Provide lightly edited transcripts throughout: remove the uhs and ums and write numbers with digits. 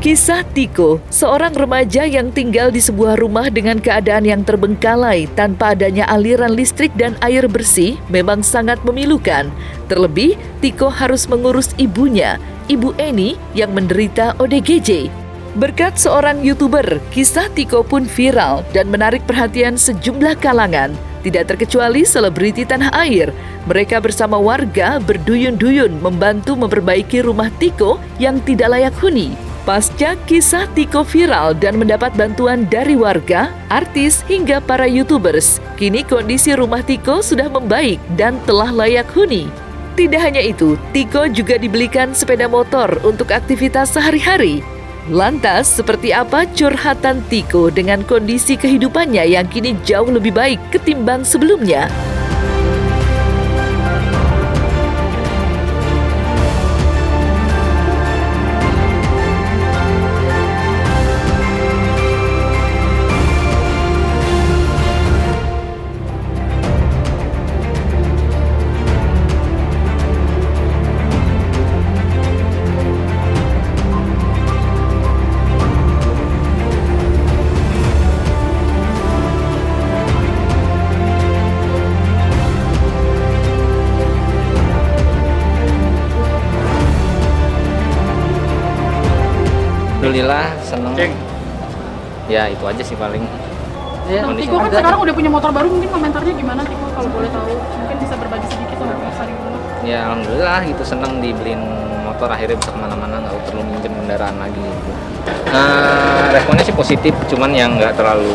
Kisah Tiko, seorang remaja yang tinggal di sebuah rumah dengan keadaan yang terbengkalai tanpa adanya aliran listrik dan air bersih memang sangat memilukan. Terlebih, Tiko harus mengurus ibunya, Ibu Eni yang menderita ODGJ. Berkat seorang YouTuber, kisah Tiko pun viral dan menarik perhatian sejumlah kalangan. Tidak terkecuali selebriti tanah air, mereka bersama warga berduyun-duyun membantu memperbaiki rumah Tiko yang tidak layak huni. Pasca kisah Tiko viral dan mendapat bantuan dari warga, artis hingga para YouTubers, kini kondisi rumah Tiko sudah membaik dan telah layak huni. Tidak hanya itu, Tiko juga dibelikan sepeda motor untuk aktivitas sehari-hari. Lantas, seperti apa curhatan Tiko dengan kondisi kehidupannya yang kini jauh lebih baik ketimbang sebelumnya? Alhamdulillah seneng. Ya itu aja sih paling. Ya, Tiko kan sekarang udah punya motor baru, mungkin komentarnya gimana Tiko kalau boleh tahu? Mungkin bisa berbagi sedikit sama pemirsa di rumah. Ya alhamdulillah gitu, seneng dibeliin motor, akhirnya bisa kemana-mana, nggak perlu minjem kendaraan lagi gitu. Responnya sih positif, cuman yang nggak terlalu,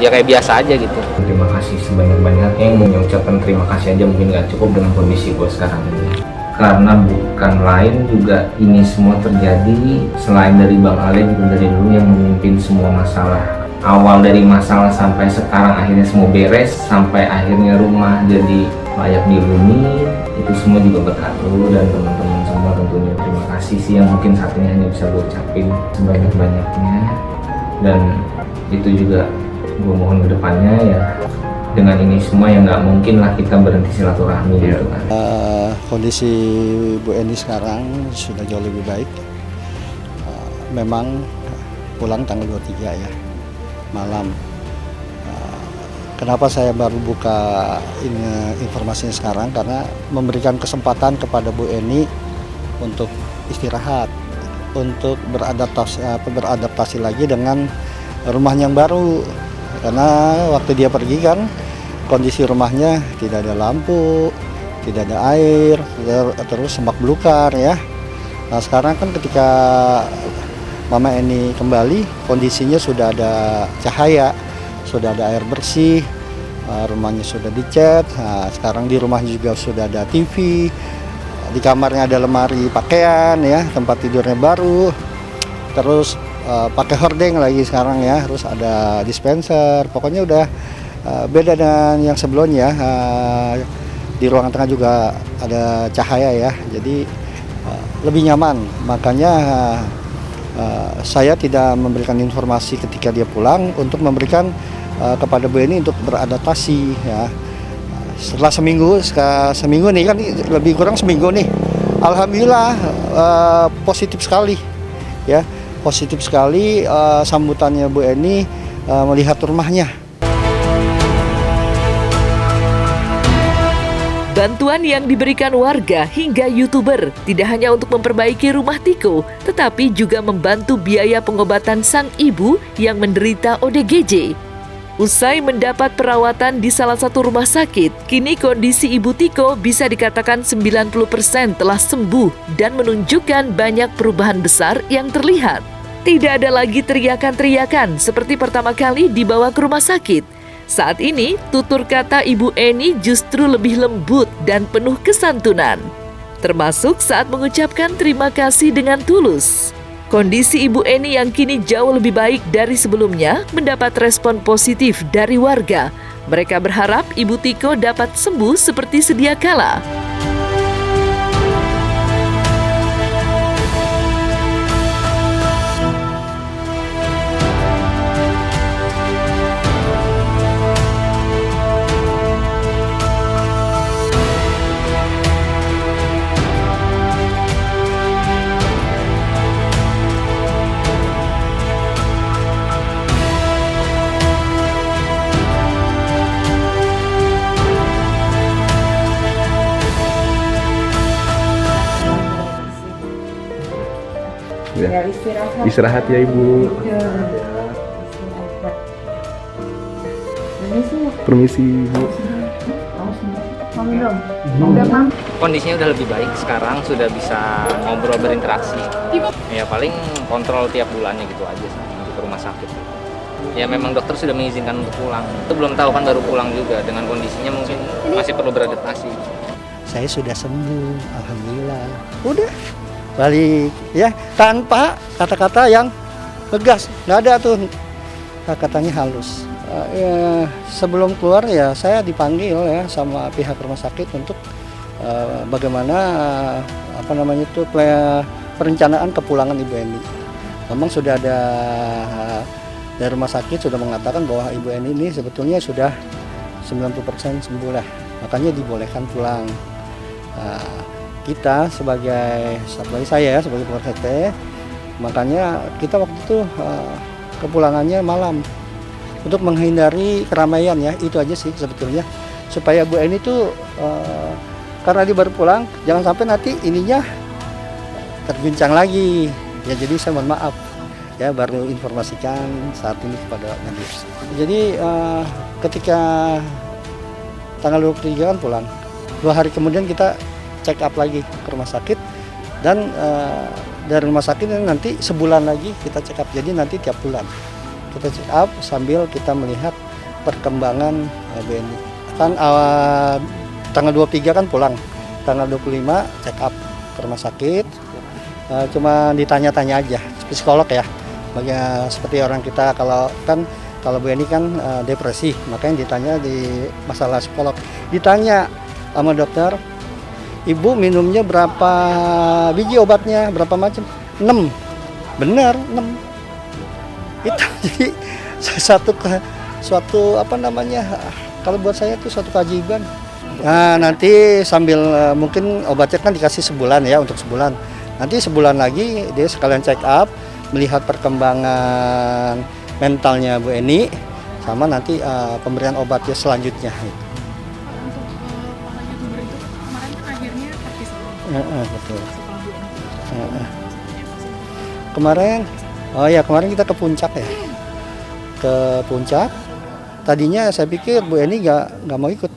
ya kayak biasa aja gitu. Terima kasih sebanyak-banyaknya, yang mengucapkan terima kasih aja mungkin nggak cukup dengan kondisi gue sekarang ini. Karena bukan lain juga ini semua terjadi selain dari Bang Ale, juga dari dulu yang memimpin semua masalah. Awal dari masalah sampai sekarang akhirnya semua beres, sampai akhirnya rumah jadi layak dihuni, itu semua juga berkat lu dan teman-teman semua tentunya. Terima kasih sih yang mungkin saat ini hanya bisa gue ucapin sebanyak-banyaknya. Dan itu juga gue mohon ke depannya ya, dengan ini semua yang nggak mungkin lah kita berhenti silaturahmi gitu kan. Kondisi Bu Eni sekarang sudah jauh lebih baik. Memang pulang tanggal 23 ya, malam. Kenapa saya baru buka informasinya sekarang? Karena memberikan kesempatan kepada Bu Eni untuk istirahat, untuk beradaptasi lagi dengan rumahnya yang baru. Karena waktu dia pergi kan kondisi rumahnya tidak ada lampu, tidak ada air, terus semak belukar ya. Nah sekarang kan ketika Mama Eni kembali, kondisinya sudah ada cahaya, sudah ada air bersih, rumahnya sudah dicat. Nah, sekarang di rumahnya juga sudah ada TV, di kamarnya ada lemari pakaian ya, tempat tidurnya baru, terus pakai hordeng lagi sekarang ya, terus ada dispenser. Pokoknya udah beda dengan yang sebelumnya. Di ruangan tengah juga ada cahaya ya, jadi lebih nyaman. Makanya saya tidak memberikan informasi ketika dia pulang, untuk memberikan kepada Bu Eni untuk beradaptasi ya. Setelah seminggu nih kan, lebih kurang seminggu nih, alhamdulillah positif sekali ya, positif sekali sambutannya Bu Eni melihat rumahnya. Bantuan yang diberikan warga hingga YouTuber tidak hanya untuk memperbaiki rumah Tiko, tetapi juga membantu biaya pengobatan sang ibu yang menderita ODGJ. Usai mendapat perawatan di salah satu rumah sakit, kini kondisi Ibu Tiko bisa dikatakan 90% telah sembuh dan menunjukkan banyak perubahan besar yang terlihat. Tidak ada lagi teriakan-teriakan seperti pertama kali dibawa ke rumah sakit. Saat ini, tutur kata Ibu Eni justru lebih lembut dan penuh kesantunan. Termasuk saat mengucapkan terima kasih dengan tulus. Kondisi Ibu Eni yang kini jauh lebih baik dari sebelumnya mendapat respon positif dari warga. Mereka berharap Ibu Tiko dapat sembuh seperti sedia kala. ya. Ya, istirahat. Istirahat ya Ibu. Ya, istirahat. Permisi Ibu. Kondisinya udah lebih baik sekarang, sudah bisa ngobrol berinteraksi. Ya paling kontrol tiap bulannya gitu aja sih untuk ke rumah sakit. Ya memang dokter sudah mengizinkan untuk pulang. Itu belum tahu kan, baru pulang juga, dengan kondisinya mungkin masih perlu beradaptasi. Saya sudah sembuh, alhamdulillah. Udah balik ya, tanpa kata-kata yang tegas, nggak ada tuh, kata-katanya halus. Sebelum keluar ya saya dipanggil ya sama pihak rumah sakit untuk bagaimana perencanaan kepulangan Ibu Eni. Memang sudah ada dari rumah sakit sudah mengatakan bahwa Ibu Eni ini sebetulnya sudah 90% sembuh lah, makanya dibolehkan pulang. Kita sebagai saya sebagai pengurus RT, makanya kita waktu itu kepulangannya malam untuk menghindari keramaian ya, itu aja sih sebetulnya, supaya Bu Eni tuh karena dia baru pulang, jangan sampai nanti ininya terguncang lagi ya. Jadi saya mohon maaf ya, baru informasikan saat ini kepada medis. Jadi ketika tanggal 23 kan pulang, 2 hari kemudian kita check up lagi ke rumah sakit, dan dari rumah sakit nanti sebulan lagi kita check up. Jadi nanti tiap bulan kita check up sambil kita melihat perkembangan Bu Eni. Kan tanggal 23 kan pulang, tanggal 25 check up ke rumah sakit. Cuma ditanya-tanya aja, psikolog ya. Seperti orang kita kalau Bu Eni kan depresi, makanya ditanya di masalah psikolog. Ditanya sama dokter, Ibu minumnya berapa biji obatnya, berapa macam? 6. Benar, 6. Itu jadi kalau buat saya itu suatu keajaiban. Nah, nanti sambil mungkin obatnya kan dikasih sebulan ya, untuk sebulan. Nanti sebulan lagi dia sekalian check up, melihat perkembangan mentalnya Bu Eni, sama nanti pemberian obatnya selanjutnya. Untuk para YouTuber itu kemarin kan akhirnya terpisah. Betul. Setelah Bu Eni. Kemarin kita ke puncak ya. Ke puncak. Tadinya saya pikir Bu Eni nggak mau ikut.